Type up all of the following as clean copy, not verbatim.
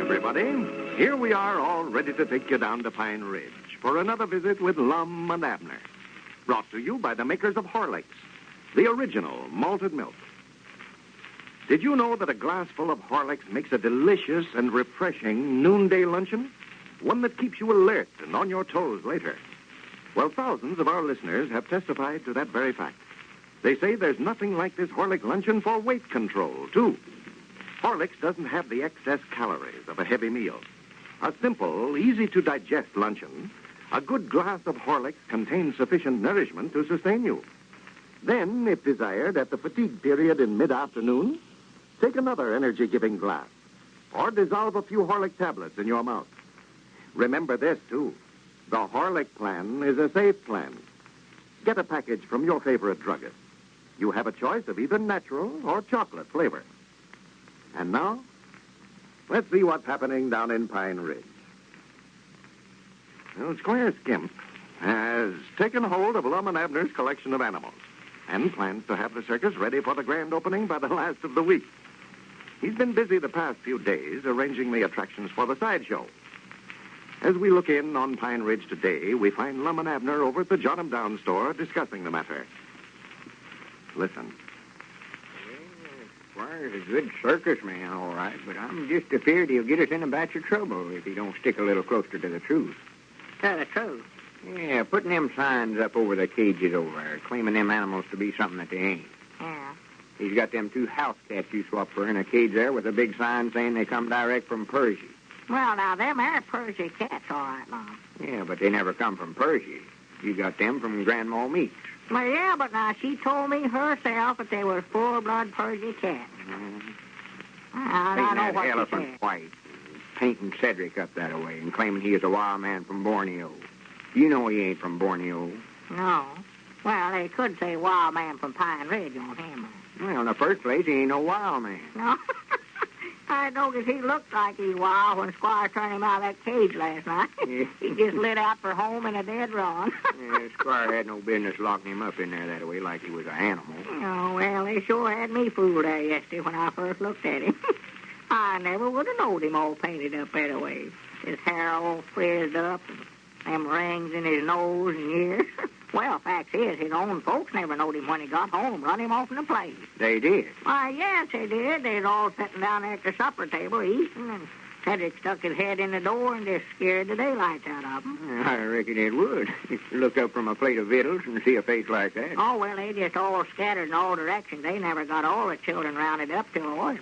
everybody. Here we are, all ready to take you down to Pine Ridge for another visit with Lum and Abner. Brought to you by the makers of Horlicks, the original malted milk. Did you know that a glass full of Horlicks makes a delicious and refreshing noonday luncheon? One that keeps you alert and on your toes later. Well, thousands of our listeners have testified to that very fact. They say there's nothing like this Horlick luncheon for weight control, too. Horlicks doesn't have the excess calories of a heavy meal. A simple, easy-to-digest luncheon, a good glass of Horlicks contains sufficient nourishment to sustain you. Then, if desired, at the fatigue period in mid-afternoon, take another energy-giving glass, or dissolve a few Horlick tablets in your mouth. Remember this, too. The Horlick plan is a safe plan. Get a package from your favorite druggist. You have a choice of either natural or chocolate flavor. And now, let's see what's happening down in Pine Ridge. Well, Squire Skimp has taken hold of Lum and Abner's collection of animals and plans to have the circus ready for the grand opening by the last of the week. He's been busy the past few days arranging the attractions for the sideshow. As we look in on Pine Ridge today, we find Lum and Abner over at the John 'em Down store discussing the matter. Listen. Squire's a good circus man, all right, but I'm just afeard he'll get us in a batch of trouble if he don't stick a little closer to the truth. Tell the truth. Yeah, putting them signs up over the cages over there, claiming them animals to be something that they ain't. Yeah. He's got them 2 house cats you swapped for in a cage there with a big sign saying they come direct from Persia. Well, now, them are Persia cats, all right, Mom. Yeah, but they never come from Persia. You got them from Grandma Meeks. Well, yeah, but now she told me herself that they were full-blood Persia cats. I Painting know that what elephant she said. white, painting Cedric up that way, and claiming he is a wild man from Borneo. You know he ain't from Borneo. No. Well, they could say wild man from Pine Ridge on him. Well, in the first place, he ain't no wild man. No. I noticed he looked like he wild when Squire turned him out of that cage last night. Yeah. He just lit out for home in a dead run. Yeah, Squire had no business locking him up in there that way like he was an animal. Oh, well, they sure had me fooled there yesterday when I first looked at him. I never would have knowed him all painted up that way. His hair all frizzed up, and them rings in his nose and ears. Well, fact is, his own folks never knowed him when he got home, run him off in the place. They did? Why, yes, they did. They was all sitting down there at the supper table eating, and Cedric stuck his head in the door and just scared the daylights out of him. I reckon it would. If you look up from a plate of victuals and see a face like that. Oh, well, they just all scattered in all directions. They never got all the children rounded up till it was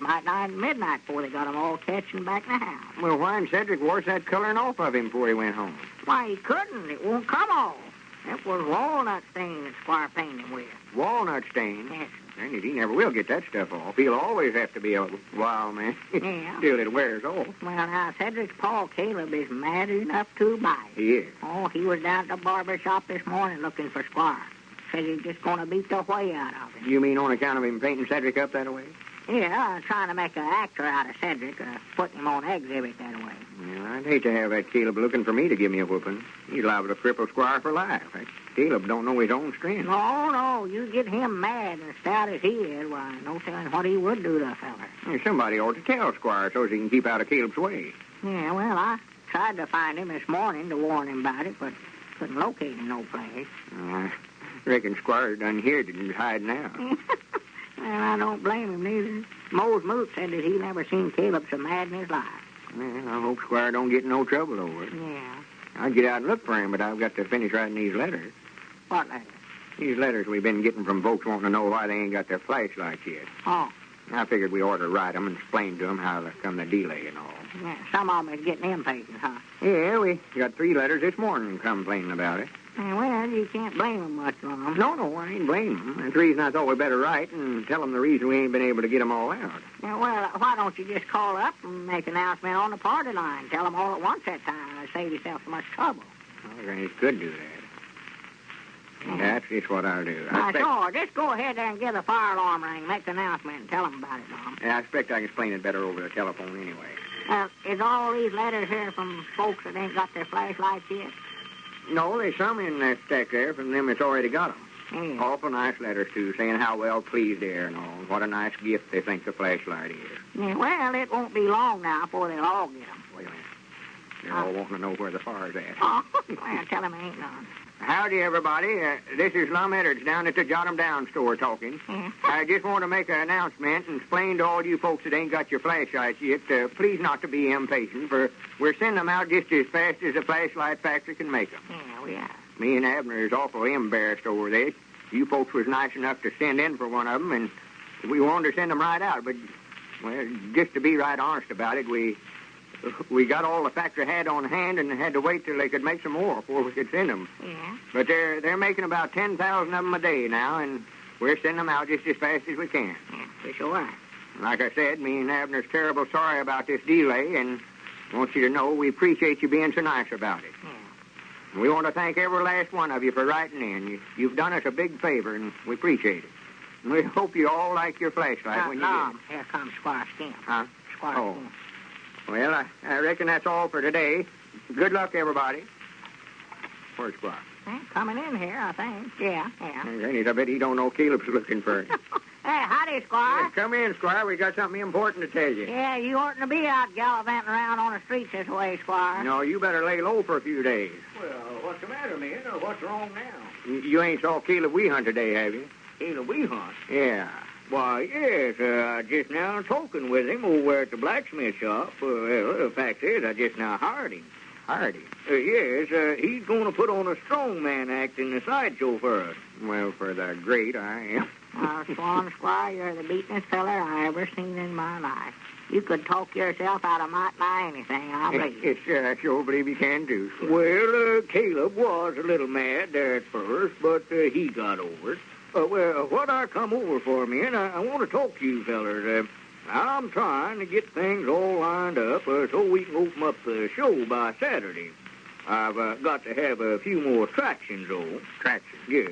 midnight before they got them all catching back in the house. Well, why didn't Cedric wash that coloring off of him before he went home? Why, he couldn't. It won't come off. That was walnut stain that Squire painted him with. Walnut stain? Yes. And he never will get that stuff off. He'll always have to be a wild man. Yeah. Till it wears off. Well, now, Cedric's pa, Caleb, is mad enough to bite. He is. Oh, he was down at the barber shop this morning looking for Squire. Says he's just going to beat the way out of him. You mean on account of him painting Cedric up that way? Yeah, trying to make an actor out of Cedric, putting him on exhibit that way. Well, I'd hate to have that Caleb looking for me to give me a whooping. He's liable to cripple Squire for life. That Caleb don't know his own strength. No, you get him mad and stout as he is, why, no telling what he would do to a feller. Well, somebody ought to tell Squire so he can keep out of Caleb's way. Yeah, well, I tried to find him this morning to warn him about it, but couldn't locate him no place. I reckon Squire done here and hide now. Well, I don't blame him neither. Mose Moot said that he never seen Caleb so mad in his life. Well, I hope Squire don't get in no trouble over it. Yeah. I'd get out and look for him, but I've got to finish writing these letters. What letters? These letters we've been getting from folks wanting to know why they ain't got their flashlights yet. Oh. I figured we ought to write them and explain to them how they come the delay and all. Yeah, some of them is getting impatient, huh? Yeah, we got 3 letters this morning complaining about it. Yeah, well, you can't blame them much on them. No, I ain't blaming them. That's the reason I thought we better write and tell them the reason we ain't been able to get them all out. Yeah, well, why don't you just call up and make an announcement on the party line? Tell them all at once that time and save yourself so much trouble. I reckon you could do that. That's just what I'll do. Sure. Just go ahead there and give the fire alarm ring, make the announcement, and tell them about it, Tom. Yeah, I expect I can explain it better over the telephone anyway. Is all these letters here from folks that ain't got their flashlights yet? No, there's some in that stack there from them that's already got them. Yeah. Awful nice letters, too, saying how well pleased they are and all. What a nice gift they think the flashlight is. Yeah, well, it won't be long now before they'll all get 'em. Wait a minute. They're all wanting to know where the fire's at. Oh, well, tell 'em ain't none. Howdy, everybody. This is Lum and Abner down at the Jot 'em Down store talking. Yeah. I just want to make an announcement and explain to all you folks that ain't got your flashlights yet, please not to be impatient, for we're sending them out just as fast as the flashlight factory can make them. Yeah, we are. Me and Abner is awfully embarrassed over this. You folks was nice enough to send in for one of them, and we wanted to send them right out, but, well, just to be right honest about it, we got all the factory had on hand and had to wait till they could make some more before we could send them. Yeah. But they're making about 10,000 of them a day now, and we're sending them out just as fast as we can. Yeah, we sure are. Like I said, me and Abner's terrible sorry about this delay, and want you to know we appreciate you being so nice about it. Yeah. We want to thank every last one of you for writing in. You've done us a big favor, and we appreciate it. And we hope you all like your flashlight when you get it. Here comes Squire Skin. Huh? Squire Oh. Skin. Well, I reckon that's all for today. Good luck, everybody. Where's Squire? Well, coming in here, I think. Yeah. Granny, I bet he don't know Caleb's looking for him. Hey, howdy, Squire. Come in, Squire. We got something important to tell you. Yeah, you oughtn't to be out gallivanting around on the streets this way, Squire. No, you better lay low for a few days. Well, what's the matter, man? Or what's wrong now? You ain't saw Caleb we hunt today, have you? Caleb we hunt? Yeah. Why, yes, I just now talking with him over at the blacksmith shop. Well, the fact is, I just now hired him. Hired him. Yes, he's going to put on a strongman act in the sideshow for us. Well, for the great, I am. Swan Squire, you're the beatenest feller I ever seen in my life. You could talk yourself out of might nigh anything, I believe. I sure believe you can, too. Squire. Well, Caleb was a little mad there at first, but he got over it. Well, what I come over for, man, I want to talk to you fellers. I'm trying to get things all lined up so we can open up the show by Saturday. I've got to have a few more attractions, though. Attractions? Yes.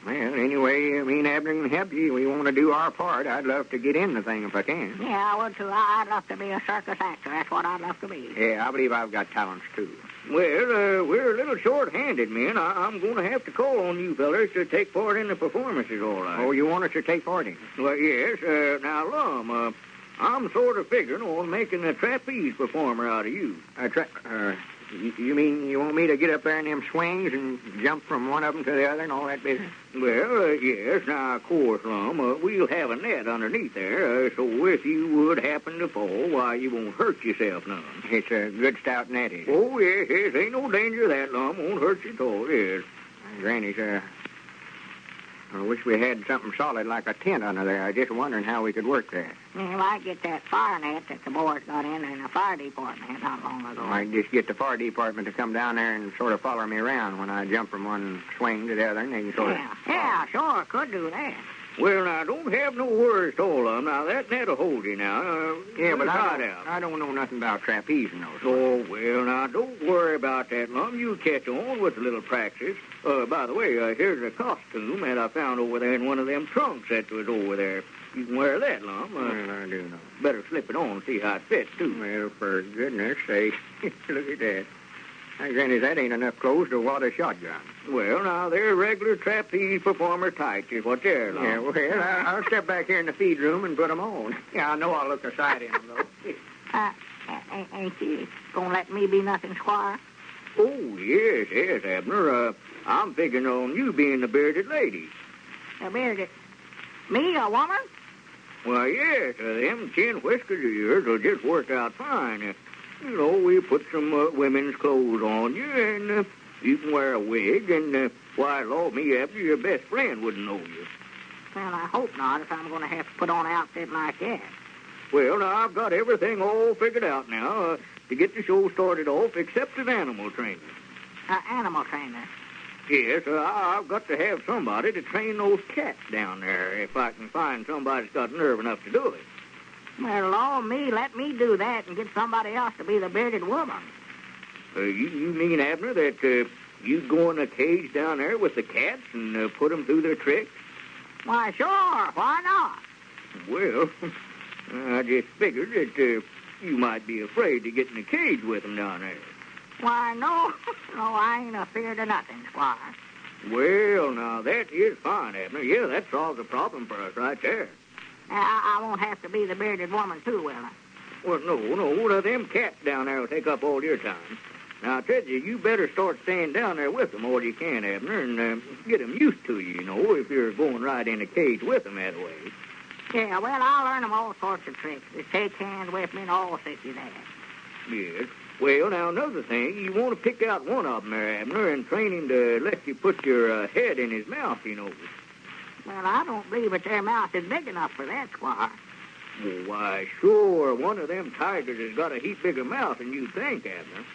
Well, anyway, me and Abner can help you. We want to do our part. I'd love to get in the thing if I can. Yeah, I would, too. I'd love to be a circus actor. That's what I'd love to be. Yeah, I believe I've got talents, too. Well, we're a little short-handed, man. I'm going to have to call on you fellers to take part in the performances, all right. Oh, you want us to take part in? Well, yes. Now, Lum, I'm sort of figuring on making a trapeze performer out of you. You mean you want me to get up there in them swings and jump from one of them to the other and all that business? Well, yes. Now, of course, Lum, we'll have a net underneath there, so if you would happen to fall, why, you won't hurt yourself none. It's a good stout net, is it? Oh, yes. Ain't no danger of that, Lum. Won't hurt you at all, yes. Granny's, I wish we had something solid like a tent under there. I was just wondering how we could work that. Well, I get that fire net that the boys got in the fire department not long ago. I just get the fire department to come down there and sort of follow me around when I jump from one swing to the other, and they can sort of... Yeah, sure, could do that. Well, now, don't have no worries at all, Lum. Now, that net'll hold you now. Yeah, but out. I don't know nothing about trapezing, though. Oh, well, now, don't worry about that, Lum. You'll catch on with a little practice. By the way, here's a costume that I found over there in one of them trunks that was over there. You can wear that, Lum. Well, I do know. Better slip it on and see how it fits, too. Well, for goodness sake, look at that. Now, Granny, that ain't enough clothes to wad a shotgun. Well, now, they're regular trapeze performer tights is what they're, Lum. Yeah, well, I'll step back here in the feed room and put them on. Yeah, I know I'll look aside in them, though. Ain't you gonna let me be nothing, Squire? Oh, yes, Abner. I'm figuring on you being the bearded lady. A bearded... Me, a woman? Well, yes, them chin whiskers of yours will just work out fine. You know, we put some women's clothes on you, and you can wear a wig, and, why, Lord, me, Abner, your best friend wouldn't know you. Well, I hope not, if I'm going to have to put on an outfit like that. Well, now, I've got everything all figured out now to get the show started off, except an animal trainer. Animal trainer? Yes, I've got to have somebody to train those cats down there, if I can find somebody that's got nerve enough to do it. Well, Lord, let me do that and get somebody else to be the bearded woman. You mean, Abner, that you'd go in a cage down there with the cats and put them through their tricks? Why, sure. Why not? Well, I just figured that you might be afraid to get in a cage with them down there. Why, no. No, I ain't afeard of nothing, Squire. Well, now, that is fine, Abner. Yeah, that solves the problem for us right there. I won't have to be the bearded woman, too, will I? Well, no. Them cats down there will take up all your time. Now, I tell you better start staying down there with them all you can, Abner, and get them used to you, if you're going right in a cage with them that way. Yeah, well, I'll learn them all sorts of tricks. Just take hands with me and all such as that. Yes. Well, now, another thing, you want to pick out one of them there, Abner, and train him to let you put your head in his mouth, Well, I don't believe that their mouth is big enough for that, Squire. Well, why, sure, one of them tigers has got a heap bigger mouth than you think, Abner.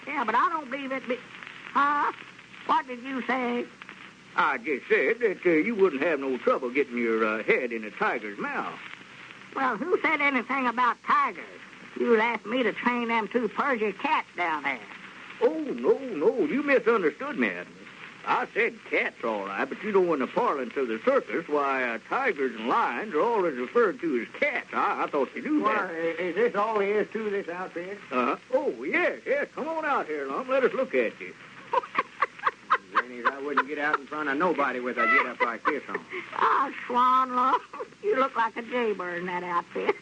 Yeah, but I don't believe it. Huh? What did you say? I just said that you wouldn't have no trouble getting your head in a tiger's mouth. Well, who said anything about tigers? You asked me to train them 2 Persia cats down there. Oh, no, you misunderstood me, Abner. I said cats, all right, but in the parlance of the circus, why, tigers and lions are always referred to as cats. I thought you knew that. Well, is this all there is to this outfit? Oh, yes. Come on out here, Lum. Let us look at you. Granny, I wouldn't get out in front of nobody with a get up like this on. Oh, Swan, Lum. You look like a jaybird in that outfit.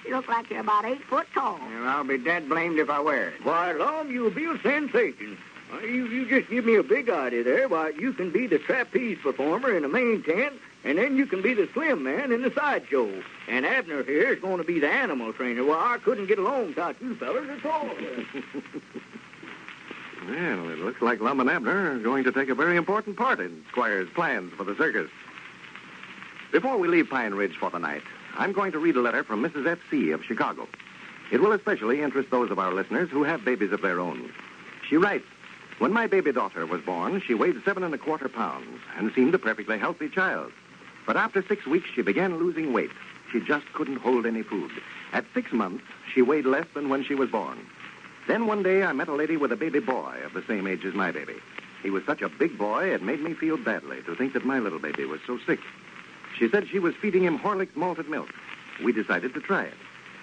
You look like you're about 8 foot tall. Well, I'll be dead blamed if I wear it. Why, Lum, you'll be a sensation. You just give me a big idea there. Why, you can be the trapeze performer in the main tent, and then you can be the slim man in the sideshow. And Abner here is going to be the animal trainer. Well, I couldn't get along without you fellas at all. Well, it looks like Lum and Abner are going to take a very important part in Squire's plans for the circus. Before we leave Pine Ridge for the night, I'm going to read a letter from Mrs. F.C. of Chicago. It will especially interest those of our listeners who have babies of their own. She writes, "When my baby daughter was born, she weighed 7¼ pounds and seemed a perfectly healthy child. But after 6 weeks, she began losing weight. She just couldn't hold any food. At 6 months, she weighed less than when she was born. Then one day, I met a lady with a baby boy of the same age as my baby. He was such a big boy, it made me feel badly to think that my little baby was so sick. She said she was feeding him Horlick's malted milk. We decided to try it.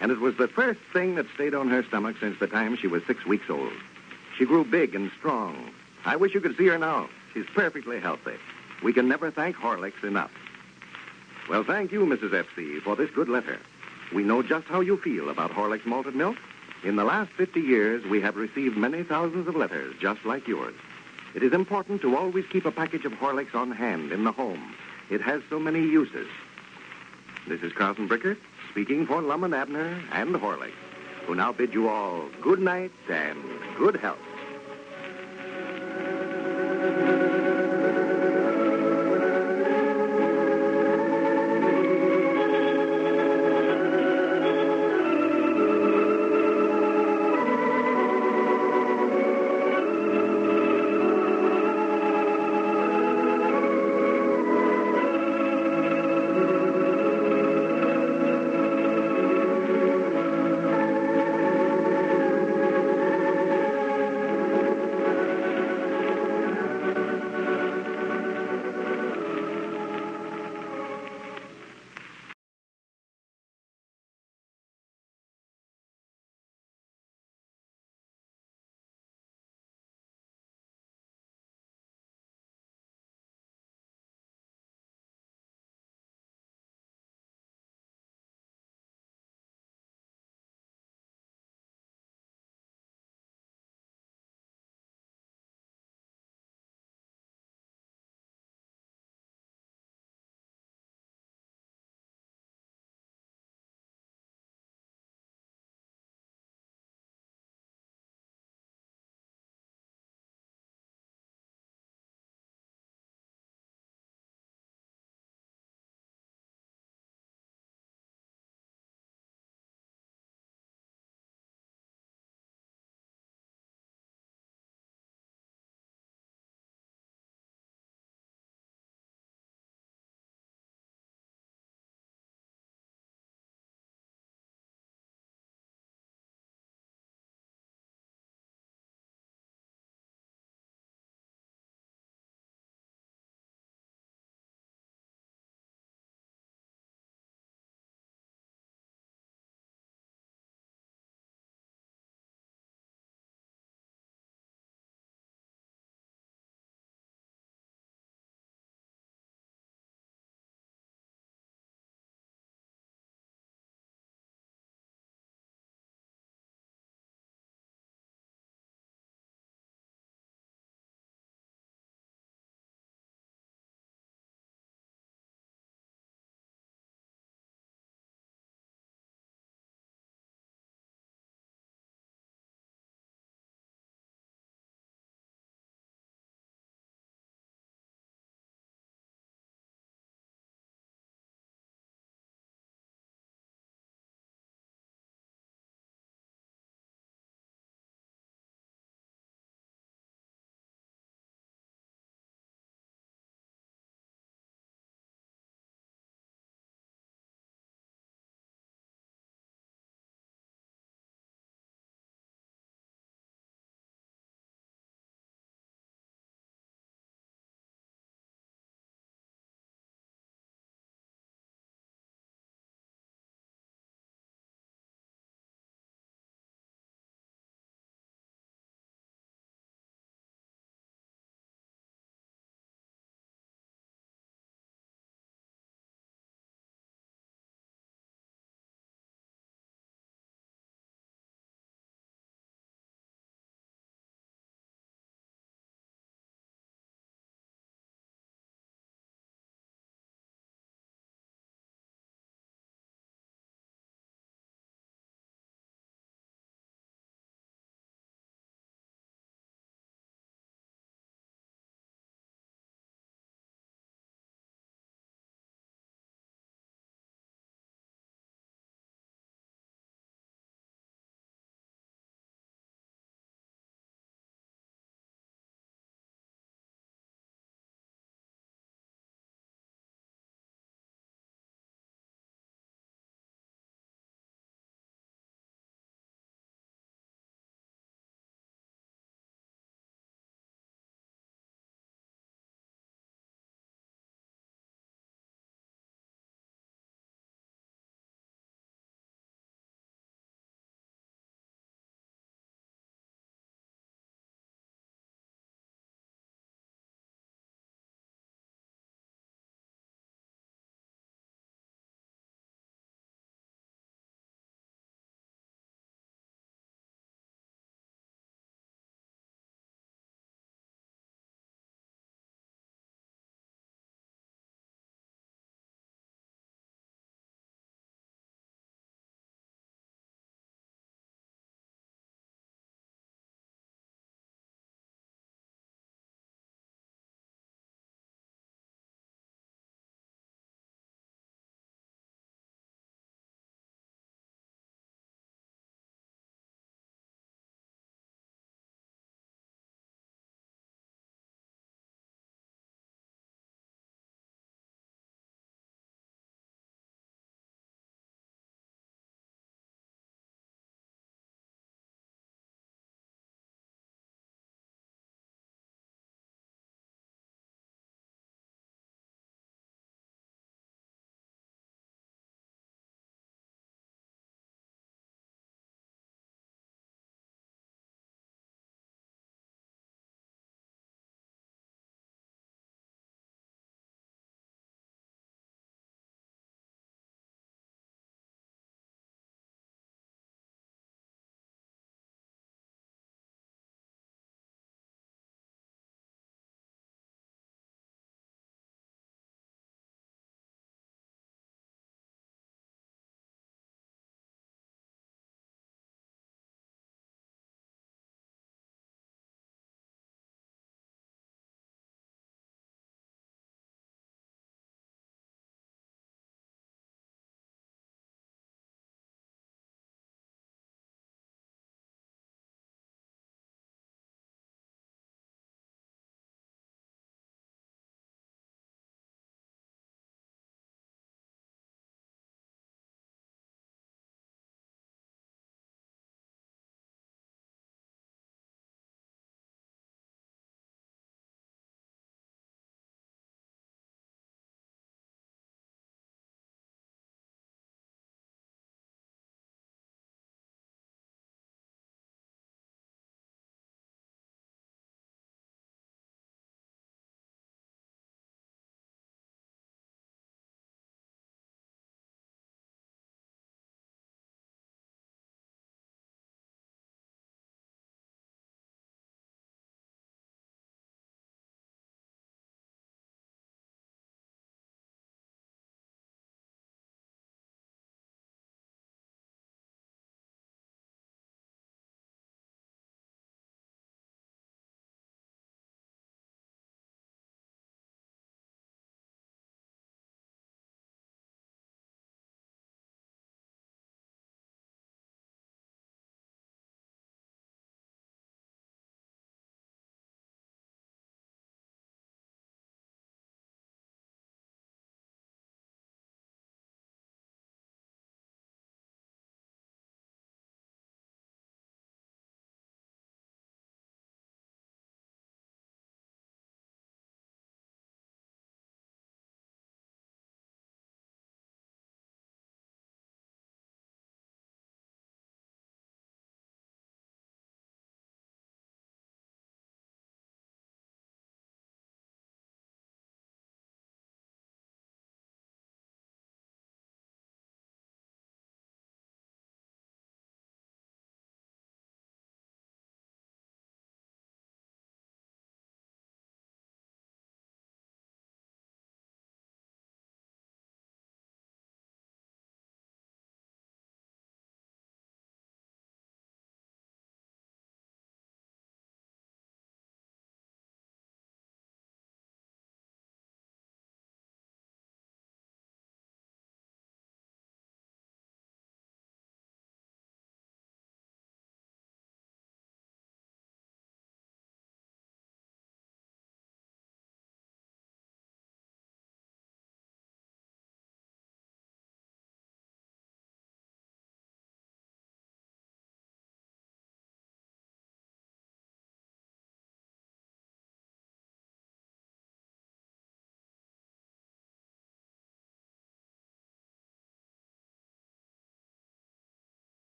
And it was the first thing that stayed on her stomach since the time she was 6 weeks old. She grew big and strong. I wish you could see her now. She's perfectly healthy. We can never thank Horlicks enough." Well, thank you, Mrs. F.C., for this good letter. We know just how you feel about Horlick's malted milk. In the last 50 years, we have received many thousands of letters just like yours. It is important to always keep a package of Horlicks on hand in the home. It has so many uses. This is Carlton Brickert, speaking for Lum and Abner and Horlicks, who now bid you all good night and good health.